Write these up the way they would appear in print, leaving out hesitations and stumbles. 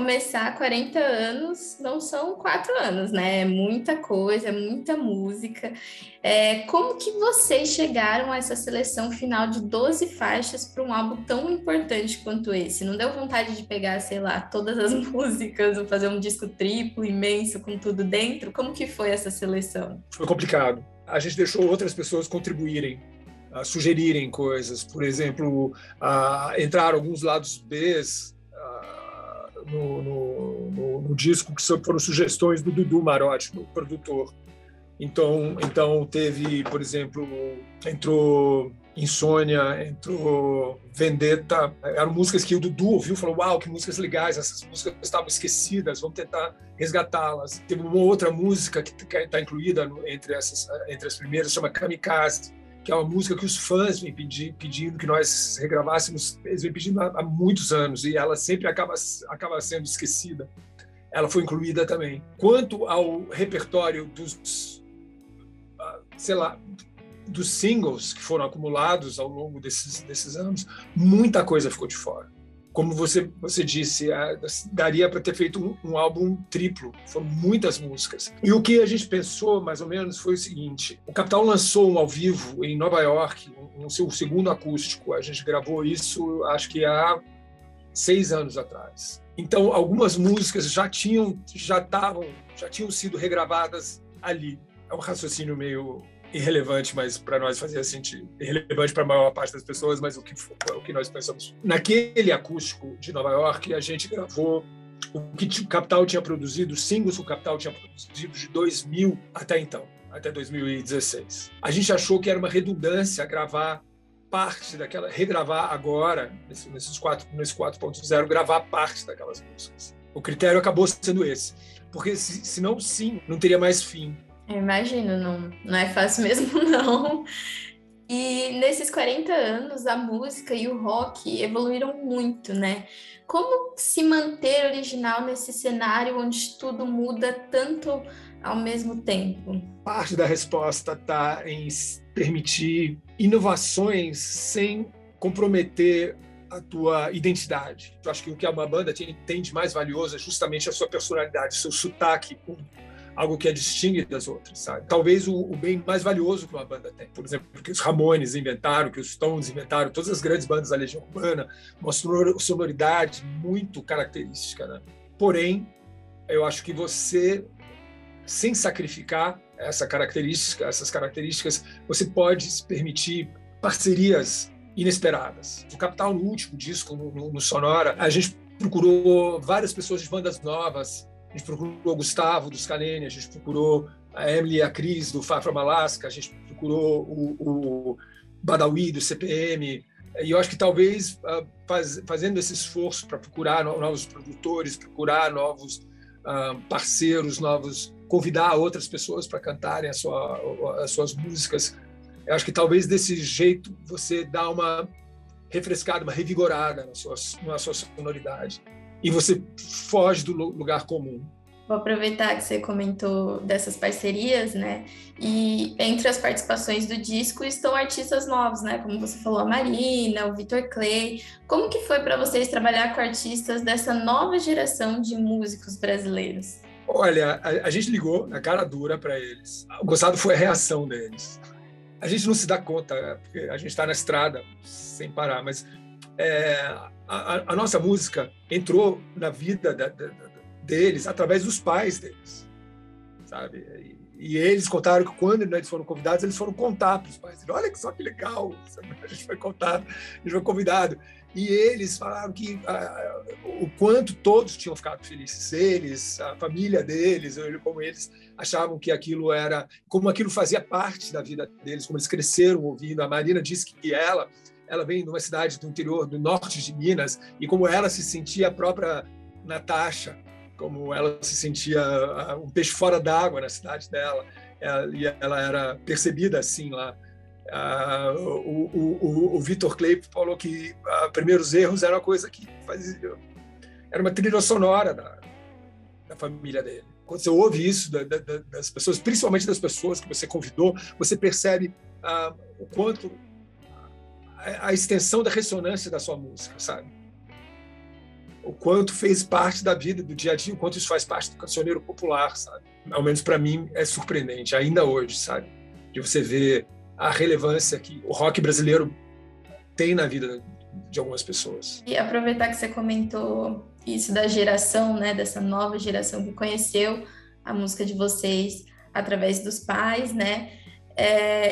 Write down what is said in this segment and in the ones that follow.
começar 40 anos, não são 4 anos, né? É muita coisa, é muita música. Como que vocês chegaram a essa seleção final de 12 faixas para um álbum tão importante quanto esse? Não deu vontade de pegar, sei lá, todas as músicas ou fazer um disco triplo, imenso, com tudo dentro? Como que foi essa seleção? Foi complicado. A gente deixou outras pessoas contribuírem, sugerirem coisas. Por exemplo, entrar alguns lados Bs no disco, que foram sugestões do Dudu Marotti, o produtor. Então teve, por exemplo, entrou Insônia, entrou Vendetta. Eram músicas que o Dudu ouviu e falou: uau, que músicas legais, essas músicas estavam esquecidas, vamos tentar resgatá-las. Teve uma outra música que está incluída entre as primeiras, chama Kamikaze, que é uma música que os fãs vêm pedindo que nós regravássemos, eles vêm pedindo há muitos anos, e ela sempre acaba sendo esquecida. Ela foi incluída também. Quanto ao repertório dos singles que foram acumulados ao longo desses anos, muita coisa ficou de fora. Como você disse, daria para ter feito um álbum triplo, foram muitas músicas. E o que a gente pensou, mais ou menos, foi o seguinte: o Capital lançou um ao o em Nova York, o seu segundo acústico. A gente gravou isso, acho que há 6 anos atrás. Então, algumas músicas já tinham sido regravadas ali. É um raciocínio meio irrelevante, mas para nós fazia sentido. Irrelevante para a maior parte das pessoas, mas o que nós pensamos. Naquele acústico de Nova York, a gente gravou o que o Capital tinha produzido, os singles que o Capital tinha produzido de 2000 até então, até 2016. A gente achou que era uma redundância gravar parte daquela, regravar agora, nesse 4.0, gravar parte daquelas músicas. O critério acabou sendo esse, porque senão, sim, não teria mais fim. Eu imagino, não é fácil mesmo, não. E nesses 40 anos, a música e o rock evoluíram muito, né? Como se manter original nesse cenário onde tudo muda tanto ao mesmo tempo? Parte da resposta está em permitir inovações sem comprometer a tua identidade. Eu acho que o que uma banda tem de mais valioso é justamente a sua personalidade, o seu sotaque, algo que a distingue das outras, sabe? Talvez o bem mais valioso que uma banda tem. Por exemplo, que os Ramones inventaram, que os Stones inventaram, todas as grandes bandas da Legião Urbana, uma sonoridade muito característica, né? Porém, eu acho que você, sem sacrificar essas características, você pode se permitir parcerias inesperadas. O Capital, no último disco, no Sonora, a gente procurou várias pessoas de bandas novas. A gente procurou o Gustavo, do Scalene, a gente procurou a Emily e a Cris, do Far From Alaska, a gente procurou o Badawi, do CPM. E eu acho que talvez fazendo esse esforço para procurar novos produtores, procurar novos parceiros, convidar outras pessoas para cantarem as suas músicas, eu acho que talvez desse jeito você dá uma refrescada, uma revigorada na sua sonoridade. E você foge do lugar comum. Vou aproveitar que você comentou dessas parcerias, né? E entre as participações do disco estão artistas novos, né? Como você falou, a Marina, o Vitor Clay. Como que foi para vocês trabalhar com artistas dessa nova geração de músicos brasileiros? Olha, a gente ligou na cara dura para eles. O gostado foi a reação deles. A gente não se dá conta, porque a gente está na estrada sem parar, mas a nossa música entrou na vida deles através dos pais deles, sabe? E eles contaram que quando eles foram convidados, eles foram contar para os pais. Olha só que legal, a gente foi convidado. E eles falaram que o quanto todos tinham ficado felizes, eles, a família deles, como eles achavam que como aquilo fazia parte da vida deles, como eles cresceram ouvindo. A Marina disse que ela vem de uma cidade do interior, do norte de Minas, e como ela se sentia a própria Natasha, como ela se sentia um peixe fora d'água na cidade dela, e ela era percebida assim lá. O Vitor Clay falou que Primeiros Erros era uma coisa que era uma trilha sonora da família dele. Quando você ouve isso das pessoas, principalmente das pessoas que você convidou, você percebe o quanto a extensão da ressonância da sua música, sabe? o quanto fez parte da vida, do dia a dia, o quanto isso faz parte do cancioneiro popular, sabe? Ao menos para mim é surpreendente, ainda hoje, sabe? De você ver a relevância que o rock brasileiro tem na vida de algumas pessoas. E aproveitar que você comentou isso da geração, né, dessa nova geração que conheceu a música de vocês através dos pais, né?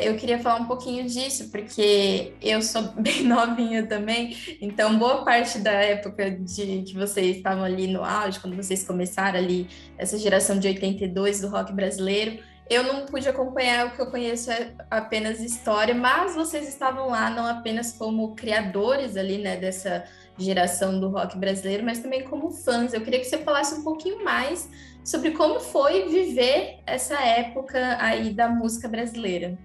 Eu queria falar um pouquinho disso, porque eu sou bem novinha também, então boa parte da época de que vocês estavam ali no auge, quando vocês começaram ali, essa geração de 82 do rock brasileiro, eu não pude acompanhar, o que eu conheço é apenas história, mas vocês estavam lá não apenas como criadores ali, né, dessa geração do rock brasileiro, mas também como fãs. Eu queria que você falasse um pouquinho mais sobre como foi viver essa época aí da música brasileira.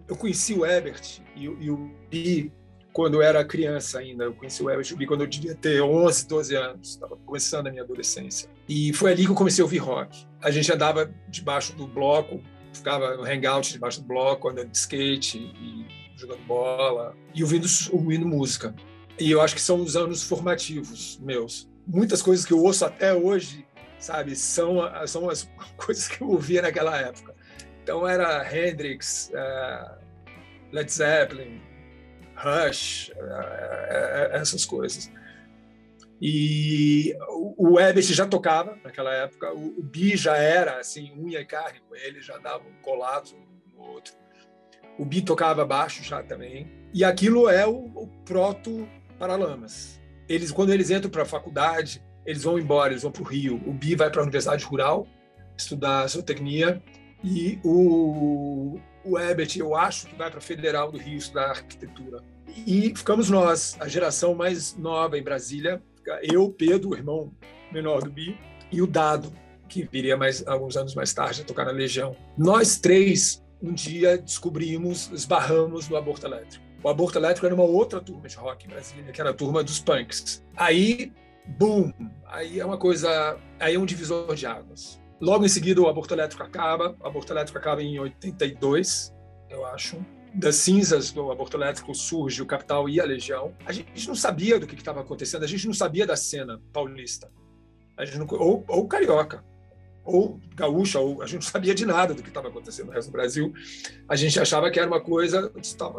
Eu conheci o Herbert e o Bi quando eu era criança ainda. Eu conheci o Herbert e o Bi quando eu devia ter 11, 12 anos. Estava começando a minha adolescência. E foi ali que eu comecei a ouvir rock. A gente andava debaixo do bloco, ficava no hangout debaixo do bloco, andando de skate e jogando bola e ouvindo música. E eu acho que são os anos formativos meus. Muitas coisas que eu ouço até hoje, sabe, são as coisas que eu ouvia naquela época. Então era Hendrix, Led Zeppelin, Rush, essas coisas. E o Herbert já tocava naquela época, o Bi já era assim, unha e carne com ele, já davam colados um no outro. O Bi tocava baixo já também. E aquilo é o proto Paralamas. Quando eles entram para a faculdade, eles vão embora, eles vão para o Rio. O Bi vai para a Universidade Rural estudar zootecnia e o Herbert, eu acho que vai para a Federal do Rio estudar arquitetura. E ficamos nós, a geração mais nova em Brasília, eu, Pedro, o irmão menor do Bi, e o Dado, que viria alguns anos mais tarde a tocar na Legião. Nós três, um dia, esbarramos no Aborto Elétrico. O Aborto Elétrico era uma outra turma de rock em Brasília, que era a turma dos punks. Aí, boom! Aí é uma coisa... Aí é um divisor de águas. Logo em seguida, o Aborto Elétrico acaba. O Aborto Elétrico acaba em 82, eu acho. Das cinzas do Aborto Elétrico surge o Capital e a Legião. A gente não sabia do que estava acontecendo. A gente não sabia da cena paulista. A gente não, ou carioca. Ou gaúcha, ou a gente não sabia de nada do que estava acontecendo no resto do Brasil. A gente achava que era uma coisa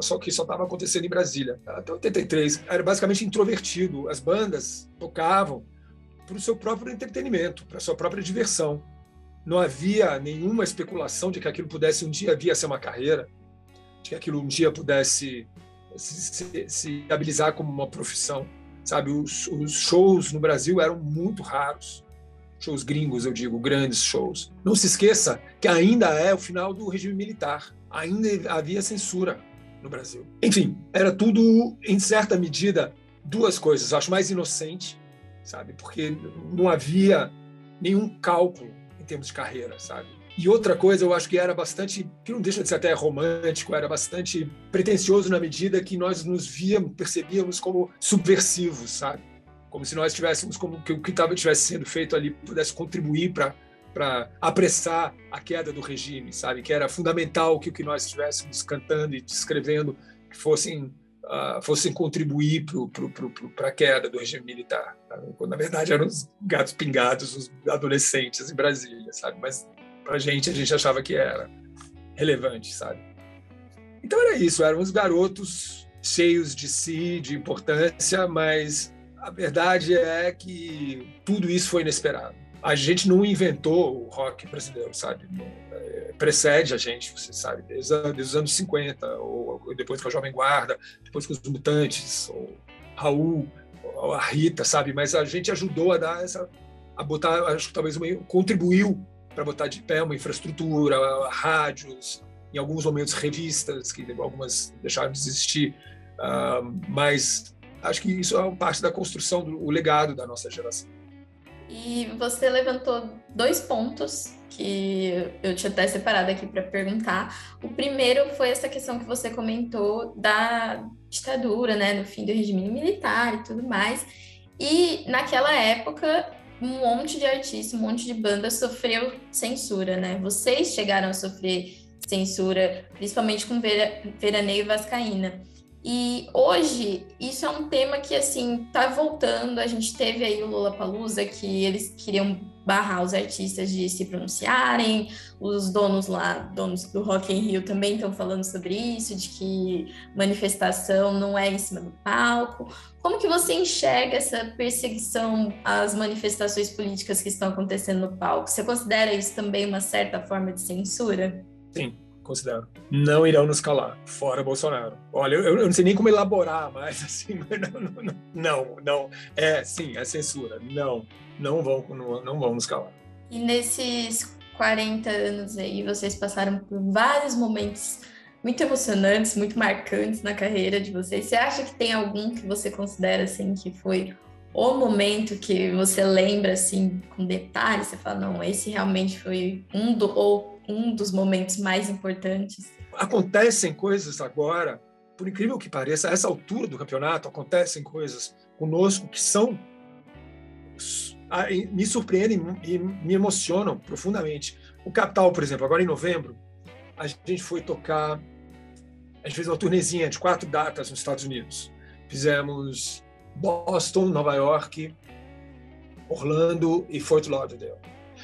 só que só estava acontecendo em Brasília. Até 83, era basicamente introvertido. As bandas tocavam para o seu próprio entretenimento, para a sua própria diversão. Não havia nenhuma especulação de que aquilo pudesse um dia vir a ser uma carreira, de que aquilo um dia pudesse se viabilizar como uma profissão. Sabe, os shows no Brasil eram muito raros. Shows gringos, eu digo, grandes shows. Não se esqueça que ainda é o final do regime militar. Ainda havia censura no Brasil. Enfim, era tudo, em certa medida, duas coisas. Acho mais inocente, sabe? Porque não havia nenhum cálculo em termos de carreira, sabe? E outra coisa, eu acho que era bastante, que não deixa de ser até romântico, era bastante pretensioso na medida que nós nos percebíamos como subversivos, sabe? Como se nós tivéssemos, como que o que estivesse sendo feito ali pudesse contribuir para apressar a queda do regime, sabe? Que era fundamental que o que nós estivéssemos cantando e descrevendo que fossem contribuir para a queda do regime militar. Sabe? Quando, na verdade, eram os gatos pingados, os adolescentes em Brasília, sabe? Mas para a gente achava que era relevante, sabe? Então era isso, eram os garotos cheios de si, de importância, mas a verdade é que tudo isso foi inesperado. A gente não inventou o rock brasileiro, sabe? Precede a gente, você sabe, desde os anos 50, ou depois com a Jovem Guarda, depois com os Mutantes, ou Raul, ou a Rita, sabe? Mas a gente ajudou a dar a botar, acho que talvez contribuiu para botar de pé uma infraestrutura, rádios, em alguns momentos revistas, que algumas deixaram de existir, mas acho que isso é parte da construção do legado da nossa geração. E você levantou 2 pontos que eu tinha até separado aqui para perguntar. O primeiro foi essa questão que você comentou da ditadura, né, no fim do regime militar e tudo mais. E naquela época, um monte de artistas, um monte de banda sofreu censura, né? Vocês chegaram a sofrer censura, principalmente com Veraneio e Vascaína. E hoje, isso é um tema que, assim, tá voltando. A gente teve aí o Lollapalooza, que eles queriam barrar os artistas de se pronunciarem. Os donos lá, donos do Rock in Rio também estão falando sobre isso, de que manifestação não é em cima do palco. Como que você enxerga essa perseguição às manifestações políticas que estão acontecendo no palco? Você considera isso também uma certa forma de censura? Sim, considero. Não irão nos calar, fora Bolsonaro. Olha, eu não sei nem como elaborar, mas assim, não. Sim, é censura. Não vão nos calar. E nesses 40 anos aí, vocês passaram por vários momentos muito emocionantes, muito marcantes na carreira de vocês. Você acha que tem algum que você considera assim que foi o momento que você lembra assim com detalhes? Você fala, não, esse realmente foi um dos momentos mais importantes. Acontecem coisas agora, por incrível que pareça, a essa altura do campeonato, acontecem coisas conosco que são me surpreendem e me emocionam profundamente. O Capital, por exemplo, agora em novembro, a gente foi tocar, a gente fez uma turnezinha de 4 datas nos Estados Unidos. Fizemos Boston, Nova York, Orlando e Fort Lauderdale.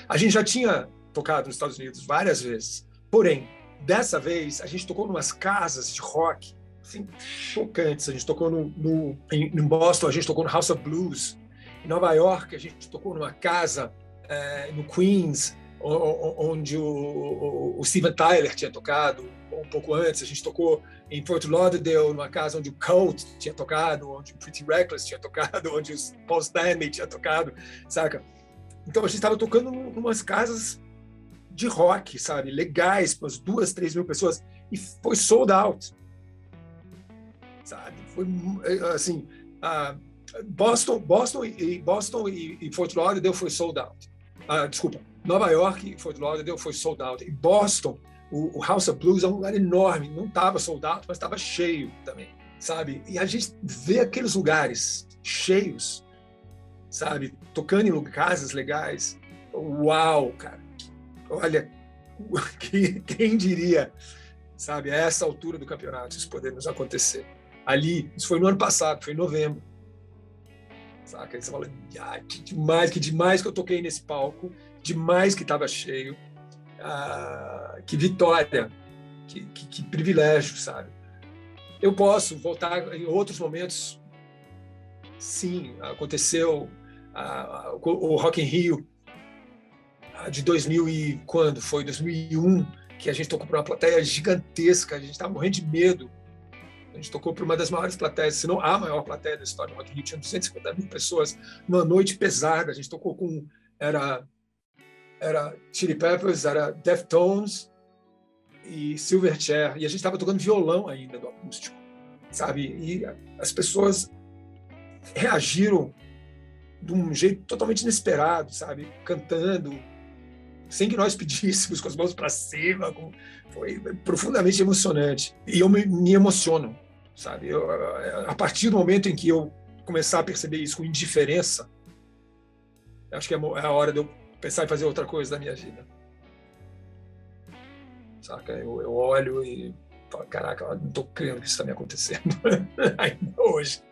A gente já tinha tocado nos Estados Unidos várias vezes, porém, dessa vez, a gente tocou em umas casas de rock assim, chocantes. A gente tocou em Boston, a gente tocou no House of Blues. Em Nova York, a gente tocou numa casa no Queens, onde o Steven Tyler tinha tocado um pouco antes. A gente tocou em Fort Lauderdale, numa casa onde o Cult tinha tocado, onde o Pretty Reckless tinha tocado, onde o Paul Stanley tinha tocado, saca? Então, a gente estava tocando em umas casas de rock, sabe? Legais, para umas 2, 3 mil pessoas. E foi sold out, sabe? Foi, assim... Boston e Fort Lauderdale foi sold out. Desculpa, Nova York e Fort Lauderdale foi sold out. Em Boston, o House of Blues é um lugar enorme, não estava sold out, mas estava cheio também, sabe? E a gente vê aqueles lugares cheios, sabe? Tocando em casas legais. Uau, cara! Olha, quem diria, sabe? A essa altura do campeonato isso poder nos acontecer. Ali, isso foi no ano passado, foi em novembro. Saca? Aí você fala, que demais que eu toquei nesse palco, demais que estava cheio, que vitória, que privilégio, sabe? Eu posso voltar em outros momentos, sim, aconteceu o Rock in Rio de 2000 e quando? Foi 2001, que a gente tocou para uma plateia gigantesca, a gente estava morrendo de medo. A gente tocou para uma das maiores plateias, se não a maior plateia da história do Rock in Rio, tinha 250 mil pessoas, numa noite pesada. A gente tocou com... Era Chili Peppers, era Deftones e Silverchair, e a gente estava tocando violão ainda do acústico, sabe? E as pessoas reagiram de um jeito totalmente inesperado, sabe? Cantando, sem que nós pedíssemos, com as mãos para cima. Foi profundamente emocionante. E eu me emociono, sabe? A partir do momento em que eu começar a perceber isso com indiferença, acho que é a hora de eu pensar em fazer outra coisa da minha vida. Saca? Eu olho e falo, caraca, eu não estou crendo que isso está me acontecendo ainda hoje.